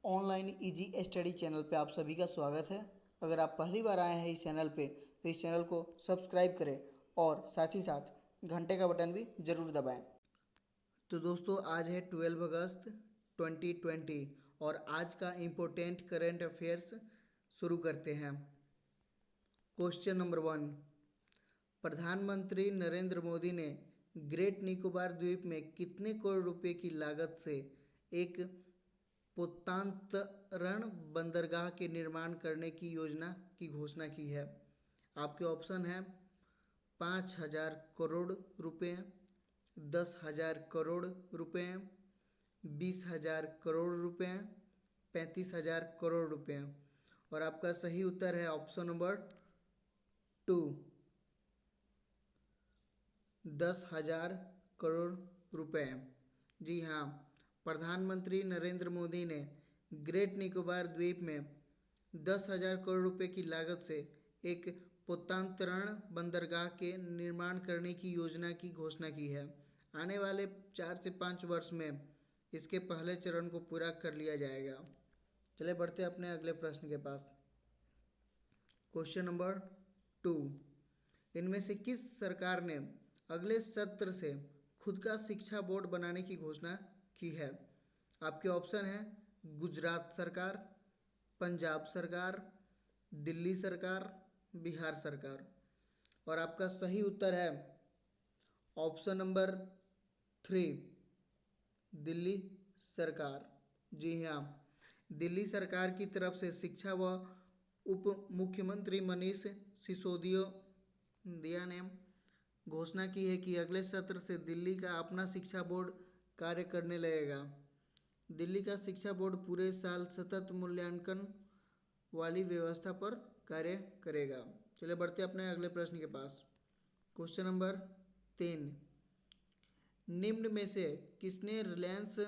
Online easy study channel पे आप सभी का स्वागत है। अगर आप पहली बार आए हैं इस चैनल पे तो इस चैनल को सब्सक्राइब करें और साथ ही साथ घंटे का बटन भी ज़रूर दबाएं। तो दोस्तों, आज है 12 अगस्त 2020 और आज का इम्पोर्टेंट करंट अफेयर्स शुरू करते हैं। क्वेश्चन नंबर 1, प्रधानमंत्री नरेंद्र मोदी ने ग्रेट निकोबार द्वीप में कितने करोड़ रुपए की लागत से एक पोतांतरण बंदरगाह के निर्माण करने की योजना की घोषणा की है? आपके ऑप्शन हैं 5,000 करोड़ रुपए, 10,000 करोड़ रुपए, 20,000 करोड़ रुपए, 35,000 करोड़ रुपए। और आपका सही उत्तर है ऑप्शन नंबर 2, 10,000 करोड़ रुपए। जी हाँ, प्रधानमंत्री नरेंद्र मोदी ने ग्रेट निकोबार द्वीप में 10,000 करोड़ रुपए की लागत से एक पोतांतरण बंदरगाह के निर्माण करने की योजना की घोषणा की है। आने वाले 4 से 5 वर्ष में इसके पहले चरण को पूरा कर लिया जाएगा। चलिए बढ़ते हैं अपने अगले प्रश्न के पास। क्वेश्चन नंबर 2, इनमें से किस सरकार ने अगले सत्र से खुद का शिक्षा बोर्ड बनाने की घोषणा की है? आपके ऑप्शन हैं गुजरात सरकार, पंजाब सरकार, दिल्ली सरकार, बिहार सरकार। और आपका सही उत्तर है ऑप्शन नंबर 3, दिल्ली सरकार। जी हाँ, दिल्ली सरकार की तरफ से शिक्षा व उप मुख्यमंत्री मनीष सिसोदिया ने घोषणा की है कि अगले सत्र से दिल्ली का अपना शिक्षा बोर्ड कार्य करने लगेगा। दिल्ली का शिक्षा बोर्ड पूरे साल सतत मूल्यांकन वाली व्यवस्था पर कार्य करेगा। चलिए बढ़ते अपने अगले प्रश्न के पास। क्वेश्चन नंबर 3, निम्न में से किसने रिलायंस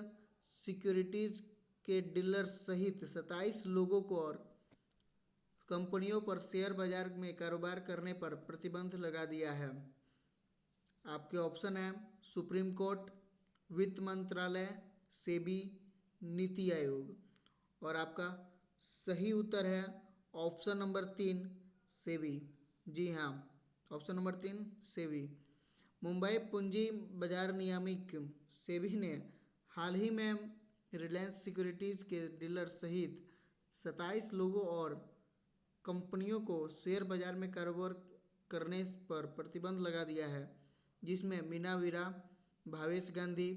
सिक्योरिटीज के डीलर्स सहित 27 लोगों को और कंपनियों पर शेयर बाजार में कारोबार करने पर प्रतिबंध लगा दिया है? आपके ऑप्शन है सुप्रीम कोर्ट, वित्त मंत्रालय, सेबी, नीति आयोग। और आपका सही उत्तर है ऑप्शन नंबर 3, सेबी। जी हाँ, ऑप्शन नंबर 3, सेबी। मुंबई पूंजी बाजार नियामक सेबी ने हाल ही में रिलायंस सिक्योरिटीज के डीलर सहित 27 लोगों और कंपनियों को शेयर बाजार में कारोबार करने पर प्रतिबंध लगा दिया है, जिसमें मीना वीरा, भावेश गांधी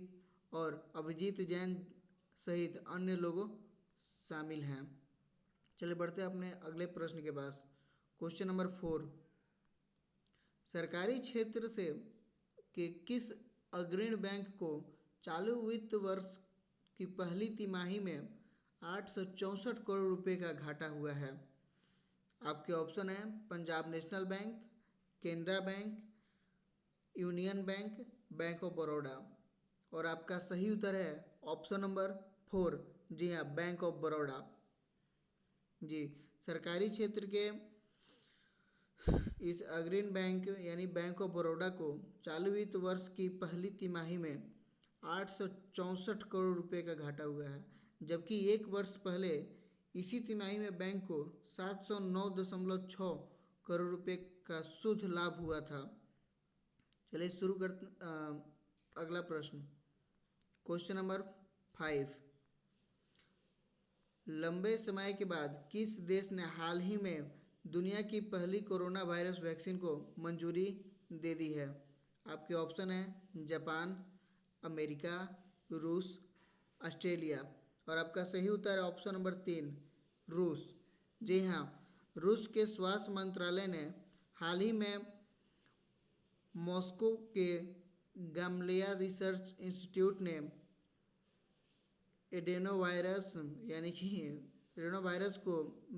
और अभिजीत जैन सहित अन्य लोगों शामिल हैं। चलिए बढ़ते हैं अपने अगले प्रश्न के पास। क्वेश्चन नंबर 4, सरकारी क्षेत्र से के किस अग्रणी बैंक को चालू वित्त वर्ष की पहली तिमाही में 864 करोड़ रुपए का घाटा हुआ है? आपके ऑप्शन है Punjab national bank, Canara bank, union bank, bank of Baroda. और आपका सही उत्तर है ऑप्शन नंबर 4, जी हाँ, बैंक ऑफ बड़ौदा। जी, सरकारी क्षेत्र के इस अग्रणी बैंक यानी बैंक ऑफ बड़ौदा को चालू वित्त वर्ष की पहली तिमाही में 864 करोड़ रुपए का घाटा हुआ है, जबकि एक वर्ष पहले इसी तिमाही में बैंक को 709.6 करोड़ रुपए का शुद्ध लाभ हुआ था। चलिए शुरू करते अगला प्रश्न। क्वेश्चन नंबर 5, लंबे समय के बाद किस देश ने हाल ही में दुनिया की पहली कोरोना वायरस वैक्सीन को मंजूरी दे दी है? आपके ऑप्शन हैं जापान, अमेरिका, रूस, ऑस्ट्रेलिया। और आपका सही उत्तर है ऑप्शन नंबर 3, रूस। जी हाँ, रूस के स्वास्थ्य मंत्रालय ने हाल ही में मॉस्को के गामलेया रिसर्च इंस्टीट्यूट ने एडेनोवायरस यानी कि एडेनोवायरस को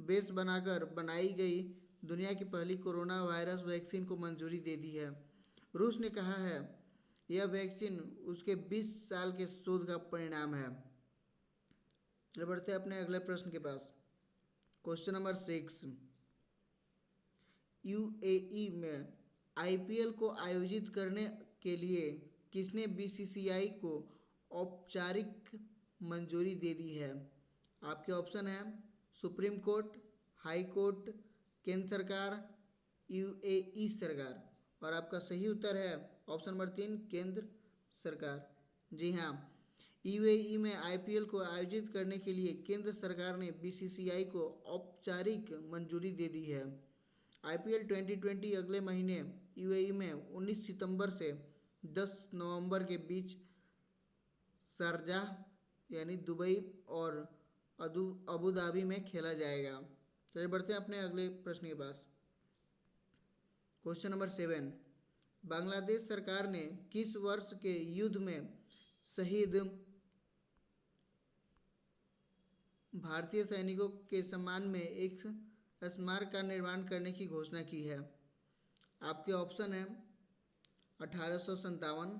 बेस बनाकर बनाई गई दुनिया की पहली कोरोना वायरस वैक्सीन को मंजूरी दे दी है। रूस ने कहा है यह वैक्सीन उसके 20 साल के शोध का परिणाम है। चलिए बढ़ते हैं अपने अगले प्रश्न के पास। क्वेश्चन नंबर 6, यूएई में आईपीएल को आयोजित करने के लिए किसने बीसीसीआई को औपचारिक मंजूरी दे दी है? आपके ऑप्शन है सुप्रीम कोर्ट, हाई कोर्ट, केंद्र सरकार, यूएई सरकार। और आपका सही उत्तर है ऑप्शन नंबर 3, केंद्र सरकार। जी हाँ, यूएई में आईपीएल को आयोजित करने के लिए केंद्र सरकार ने बीसीसीआई को औपचारिक मंजूरी दे दी है। आईपीएल 2020 अगले महीने यूएई में 19 सितंबर से 10 नवंबर के बीच शारजाह यानी दुबई और अबू धाबी में खेला जाएगा। चलिए बढ़ते हैं अपने अगले प्रश्न के पास। क्वेश्चन नंबर 7, बांग्लादेश सरकार ने किस वर्ष के युद्ध में शहीद भारतीय सैनिकों के सम्मान में एक स्मारक का निर्माण करने की घोषणा की है? आपके ऑप्शन है 1857,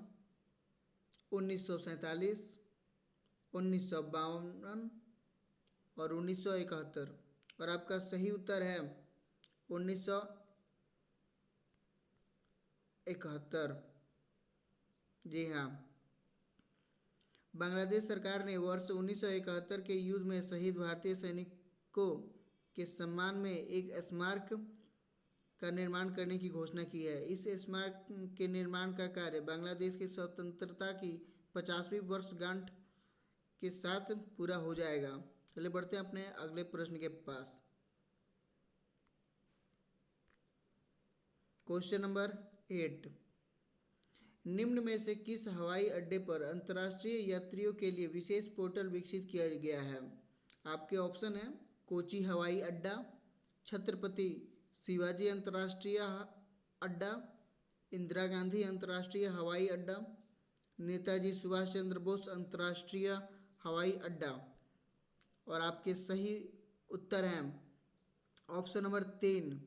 1947, 1952 और 1971। और आपका सही उत्तर है 1971। जी हाँ, बांग्लादेश सरकार ने वर्ष 1971 के युद्ध में शहीद भारतीय सैनिकों के सम्मान में एक स्मारक का निर्माण करने की घोषणा की है। इस स्मारक के निर्माण का कार्य बांग्लादेश की स्वतंत्रता की 50वीं वर्षगांठ के साथ पूरा हो जाएगा। चलिए बढ़ते हैं अपने अगले प्रश्न के पास। क्वेश्चन नंबर 8, निम्न में से किस हवाई अड्डे पर अंतर्राष्ट्रीय यात्रियों के लिए विशेष पोर्टल विकसित किया गया है? आपके ऑप्शन है कोची हवाई अड्डा, छत्रपति शिवाजी अंतर्राष्ट्रीय अड्डा, इंदिरा गांधी अंतर्राष्ट्रीय हवाई अड्डा, नेताजी सुभाष चंद्र बोस अंतर्राष्ट्रीय हवाई अड्डा। और आपके सही उत्तर हैं ऑप्शन नंबर 3,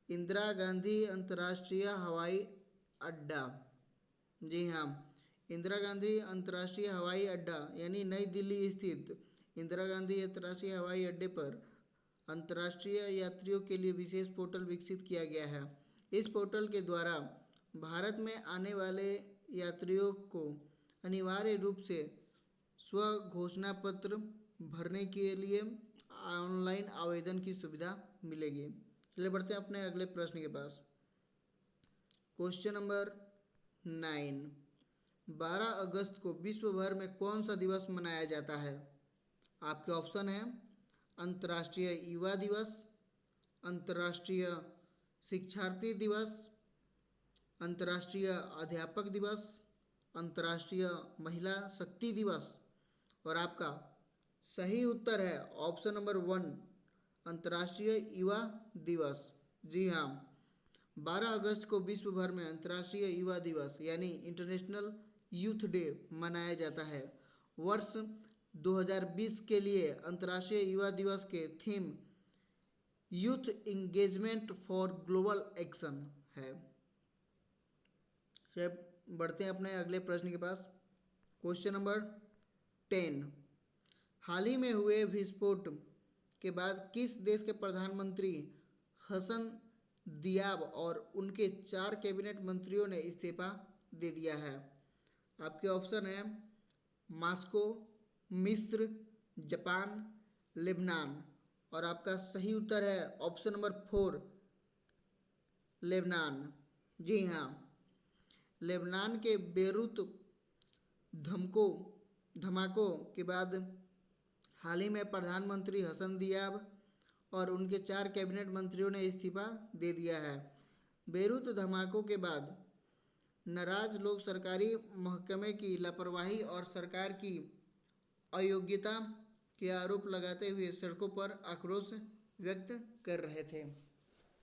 इंदिरा गांधी अंतर्राष्ट्रीय हवाई अड्डा। जी हाँ, इंदिरा गांधी अंतर्राष्ट्रीय हवाई अड्डा यानी नई दिल्ली स्थित इंदिरा गांधी अंतर्राष्ट्रीय हवाई अड्डे पर अंतर्राष्ट्रीय यात्रियों के लिए विशेष पोर्टल विकसित किया गया है। इस पोर्टल के द्वारा भारत में आने वाले यात्रियों को अनिवार्य रूप से स्व घोषणा पत्र भरने के लिए ऑनलाइन आवेदन की सुविधा मिलेगी। चलिए बढ़ते हैं अपने अगले प्रश्न के पास। क्वेश्चन नंबर 9, 12 अगस्त को विश्व भर में कौन सा दिवस मनाया जाता है? आपके ऑप्शन है अंतर्राष्ट्रीय युवा दिवस, अंतर्राष्ट्रीय शिक्षार्थी दिवस, अंतर्राष्ट्रीय अध्यापक दिवस, अंतर्राष्ट्रीय महिला शक्ति दिवस। और आपका सही उत्तर है ऑप्शन नंबर 1, अंतर्राष्ट्रीय युवा दिवस। जी हाँ, 12 अगस्त को विश्व भर में अंतर्राष्ट्रीय युवा दिवस यानी इंटरनेशनल यूथ डे मनाया जाता है। वर्ष 2020 के लिए अंतर्राष्ट्रीय युवा दिवस के theme youth engagement for global action है। बढ़ते हैं अपने अगले प्रश्न के पास। क्वेश्चन नंबर 10, हाल ही में हुए विस्फोट के बाद किस देश के प्रधानमंत्री हसन दियाब और उनके 4 कैबिनेट मंत्रियों ने इस्तीफा दे दिया है? आपके ऑप्शन है मॉस्को, मिस्र, जापान, लेबनान। और आपका सही उत्तर है ऑप्शन नंबर 4, लेबनान। जी हाँ, लेबनान के बेरूत धमाकों के बाद हाल ही में प्रधानमंत्री हसन दियाब और उनके 4 कैबिनेट मंत्रियों ने इस्तीफा दे दिया है। बेरूत धमाकों के बाद नाराज लोग सरकारी महकमे की लापरवाही और सरकार की अयोग्यता के आरोप लगाते हुए सड़कों पर आक्रोश व्यक्त कर रहे थे।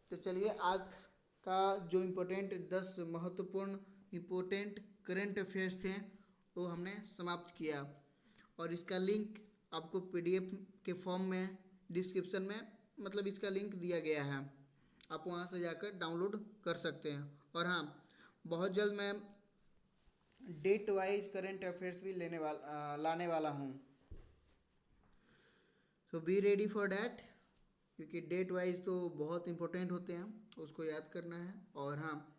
तो चलिए आज का जो इम्पोर्टेंट 10 महत्वपूर्ण इम्पोर्टेंट करंट अफेयर्स थे वो हमने समाप्त किया। और इसका लिंक आपको पीडीएफ के फॉर्म में डिस्क्रिप्शन में मतलब इसका लिंक दिया गया है, आप वहाँ से जाकर डाउनलोड कर सकते हैं। और हाँ, बहुत जल्द मैं डेट वाइज करंट अफेयर्स भी लाने वाला हूँ। सो बी रेडी फॉर डैट, क्योंकि डेट वाइज तो बहुत इंपॉर्टेंट होते हैं, उसको याद करना है। और हाँ,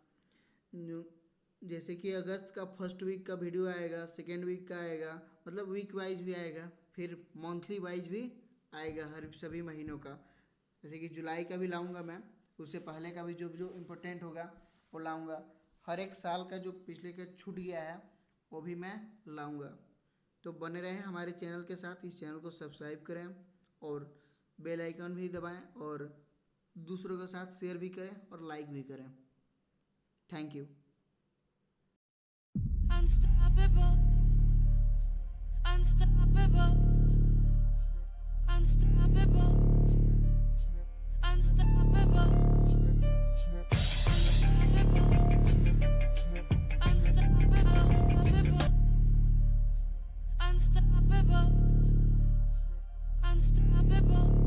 जैसे कि अगस्त का फर्स्ट वीक का वीडियो आएगा, सेकेंड वीक का आएगा, मतलब वीक वाइज भी आएगा, फिर मंथली वाइज भी आएगा हर सभी महीनों का। जैसे कि जुलाई का भी लाऊंगा मैं, उससे पहले का भी जो जो इम्पोर्टेंट होगा वो लाऊंगा। हर एक साल का जो पिछले का छूट गया है वो भी मैं लाऊंगा। तो बने रहें हमारे चैनल के साथ, इस चैनल को सब्सक्राइब करें और बेल आइकन भी दबाएं और दूसरों के साथ शेयर भी करें और लाइक भी करें। Thank you. Unstoppable, unstoppable, unstoppable, unstoppable, unstoppable, unstoppable, unstoppable.